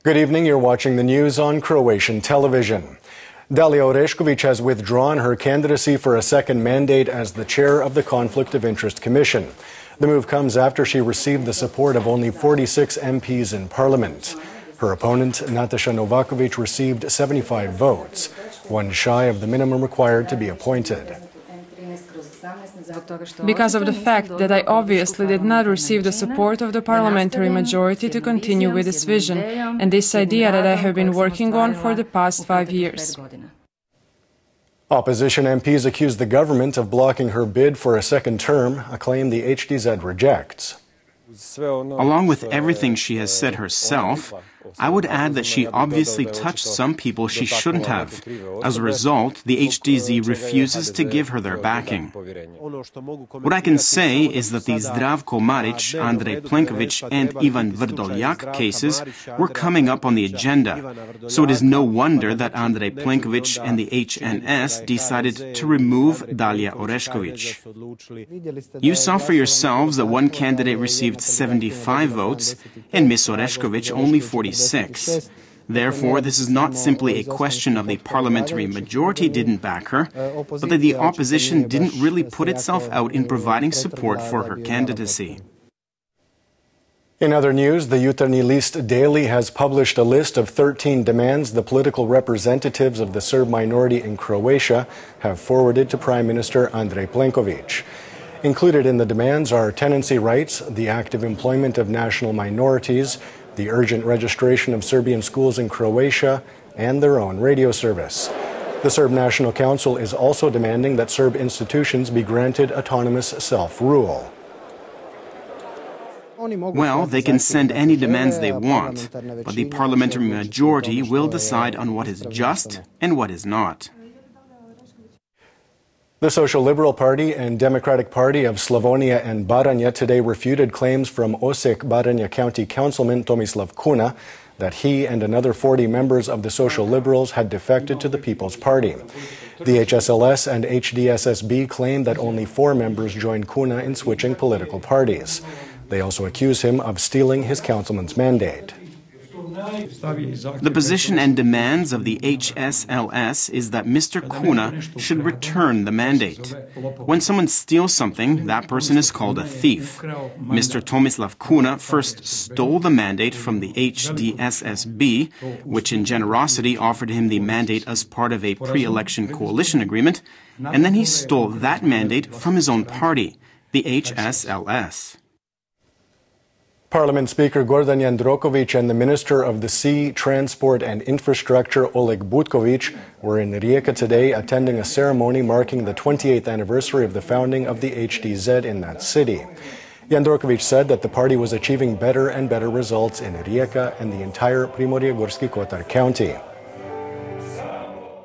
Good evening, you're watching the news on Croatian television. Dalija Orešković has withdrawn her candidacy for a second mandate as the chair of the Conflict of Interest Commission. The move comes after she received the support of only 46 MPs in Parliament. Her opponent, Nataša Novaković, received 75 votes, one shy of the minimum required to be appointed. Because of the fact that I obviously did not receive the support of the parliamentary majority to continue with this vision and this idea that I have been working on for the past 5 years. Opposition MPs accuse the government of blocking her bid for a second term, a claim the HDZ rejects. Along with everything she has said herself, I would add that she obviously touched some people she shouldn't have. As a result, the HDZ refuses to give her their backing. What I can say is that the Zdravko Marić, Andrej Plenković and Ivan Vrdoljak cases were coming up on the agenda, so it is no wonder that Andrej Plenković and the HNS decided to remove Dalija Orešković. You saw for yourselves that one candidate received 75 votes and Ms. Orešković only 46. Therefore, this is not simply a question of the parliamentary majority didn't back her, but that the opposition didn't really put itself out in providing support for her candidacy. In other news, the Jutarnji List Daily has published a list of 13 demands the political representatives of the Serb minority in Croatia have forwarded to Prime Minister Andrej Plenković. Included in the demands are tenancy rights, the active employment of national minorities, the urgent registration of Serbian schools in Croatia, and their own radio service. The Serb National Council is also demanding that Serb institutions be granted autonomous self-rule. Well, they can send any demands they want, but the parliamentary majority will decide on what is just and what is not. The Social Liberal Party and Democratic Party of Slavonia and Baranja today refuted claims from Osijek-Baranja County Councilman Tomislav Kuna that he and another 40 members of the Social Liberals had defected to the People's Party. The HSLS and HDSSB claim that only 4 members joined Kuna in switching political parties. They also accuse him of stealing his councilman's mandate. The position and demands of the HSLS is that Mr. Kuna should return the mandate. When someone steals something, that person is called a thief. Mr. Tomislav Kuna first stole the mandate from the HDSSB, which in generosity offered him the mandate as part of a pre-election coalition agreement, and then he stole that mandate from his own party, the HSLS. Parliament Speaker Gordan Jandroković and the Minister of the Sea, Transport and Infrastructure Oleg Butković were in Rijeka today attending a ceremony marking the 28th anniversary of the founding of the HDZ in that city. Jandroković said that the party was achieving better and better results in Rijeka and the entire Primorje-Gorski Kotar county.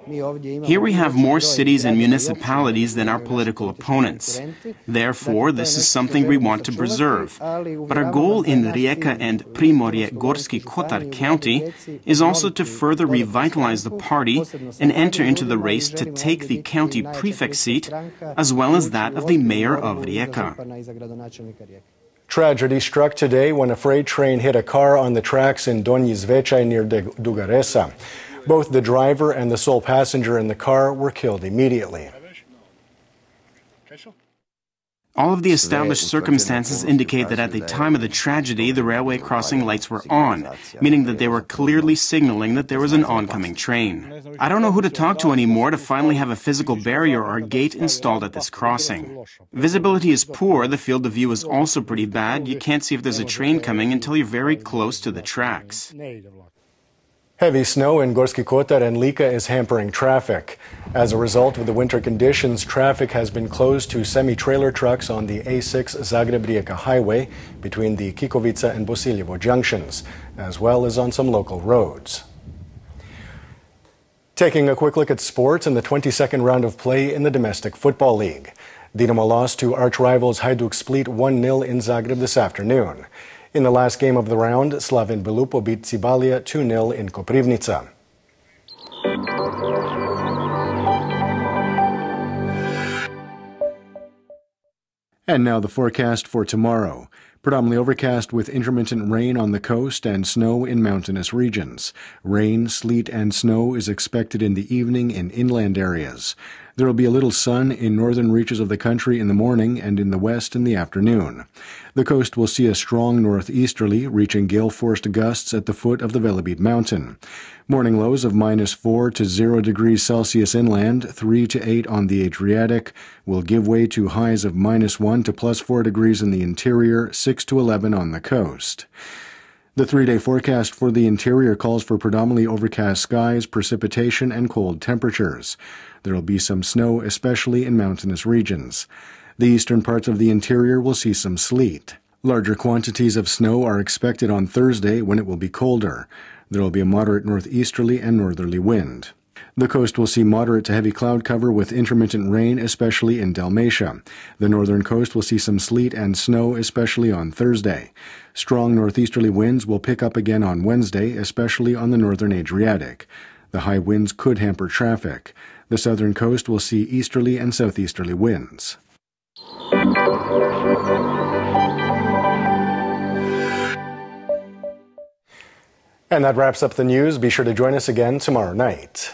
Here we have more cities and municipalities than our political opponents. Therefore, this is something we want to preserve. But our goal in Rijeka and Primorje-Gorski Kotar county is also to further revitalize the party and enter into the race to take the county prefect seat, as well as that of the mayor of Rijeka. Tragedy struck today when a freight train hit a car on the tracks in Donji Zvečaj near Duga Resa. Both the driver and the sole passenger in the car were killed immediately. All of the established circumstances indicate that at the time of the tragedy, the railway crossing lights were on, meaning that they were clearly signaling that there was an oncoming train. I don't know who to talk to anymore to finally have a physical barrier or gate installed at this crossing. Visibility is poor, the field of view is also pretty bad. You can't see if there's a train coming until you're very close to the tracks. Heavy snow in Gorski Kotar and Lika is hampering traffic. As a result of the winter conditions, traffic has been closed to semi-trailer trucks on the A6 Zagreb-Rijeka highway between the Kikovica and Bosiljevo junctions, as well as on some local roads. Taking a quick look at sports in the 22nd round of play in the domestic football league. Dinamo lost to arch-rivals Hajduk Split 1-0 in Zagreb this afternoon. In the last game of the round, Slaven Belupo beat Cibalia 2-0 in Koprivnica. And now the forecast for tomorrow. Predominantly overcast with intermittent rain on the coast and snow in mountainous regions. Rain, sleet, and snow is expected in the evening in inland areas. There will be a little sun in northern reaches of the country in the morning and in the west in the afternoon. The coast will see a strong northeasterly, reaching gale-force gusts at the foot of the Velebit mountain. Morning lows of -4 to 0 degrees Celsius inland, 3 to 8 on the Adriatic, will give way to highs of -1 to +4 degrees in the interior, 6 to 11 on the coast. The 3-day forecast for the interior calls for predominantly overcast skies, precipitation, and cold temperatures. There will be some snow, especially in mountainous regions. The eastern parts of the interior will see some sleet. Larger quantities of snow are expected on Thursday when it will be colder. There will be a moderate northeasterly and northerly wind. The coast will see moderate to heavy cloud cover with intermittent rain, especially in Dalmatia. The northern coast will see some sleet and snow, especially on Thursday. Strong northeasterly winds will pick up again on Wednesday, especially on the northern Adriatic. The high winds could hamper traffic. The southern coast will see easterly and southeasterly winds. And that wraps up the news. Be sure to join us again tomorrow night.